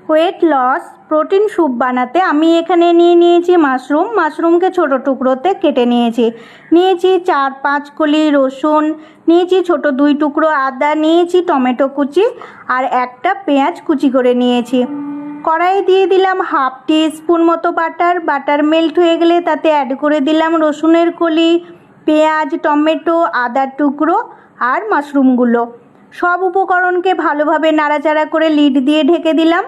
Wait loss protein soup বানাতে আমি এখানে নিয়েছি মাশরুমকে ছোট টুকরোতে কেটে নিয়েছি 4-5 কলি রসুন, নিয়েছি ছোট 2 টুকরো আদা, নিয়েছি টমেটো কুচি আর একটা পেঁয়াজ কুচি করে নিয়েছি। কড়াইয়ে দিয়ে দিলাম 1/2 টিস্পুন মতো বাটার মেল্ট হয়ে গেলে তাতে অ্যাড করে দিলাম রসুনের কলি, পেঁয়াজ, টমেটো, আদার টুকরো আর মাশরুমগুলো। সব উপকরণকে ভালোভাবে নাড়াচাড়া করে লিড দিয়ে ঢেকে দিলাম।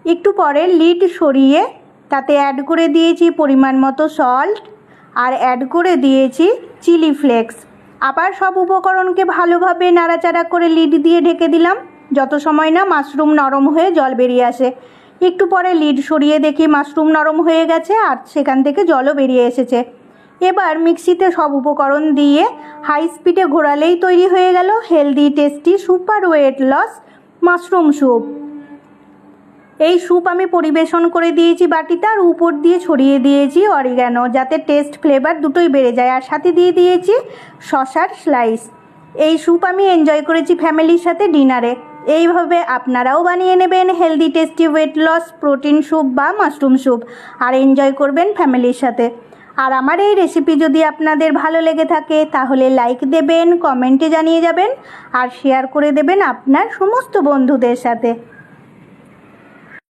একটু পরে লিড সরিয়ে তাতে অ্যাড করে দিয়েছি পরিমাণ মতো সল্ট আর অ্যাড করে দিয়েছি চিলি ফ্লেক্স। আবার সব উপকরণকে ভালোভাবে নাড়াচাড়া করে লিড দিয়ে ঢেকে দিলাম যত সময় না মাশরুম নরম হয়ে জল বেরিয়ে আসে। একটু পরে লিড সরিয়ে দেখি মাশরুম নরম হয়ে গেছে আর সেখান থেকে জলও বেরিয়ে এসেছে। এবার মিক্সিতে সব উপকরণ দিয়ে হাই স্পিডে ঘোরালেই তৈরি হয়ে গেল healthy tasty super weight loss mushroom soup. এই স্যুপ আমি পরিবেশন করে দিয়েছি বাটিতে আর উপর দিয়ে ছড়িয়ে দিয়েছি অরিগ্যানো, যাতে টেস্ট ফ্লেভার দুটোই বেড়ে যায়, আর সাথে দিয়ে দিয়েছি শসার স্লাইস। এই স্যুপ আমি এনজয় করেছি ফ্যামিলির সাথে ডিনারে। এইভাবে আপনারাও বানিয়ে নেবেন healthy tasty weight loss protein soup বা মাশরুম স্যুপ আর এনজয় করবেন ফ্যামিলির সাথে। আর আমার এই রেসিপি যদি আপনাদের ভালো লেগে থাকে তাহলে লাইক দেবেন, কমেন্টে জানিয়ে যাবেন আর শেয়ার করে দেবেন আপনার সমস্ত বন্ধুদের সাথে।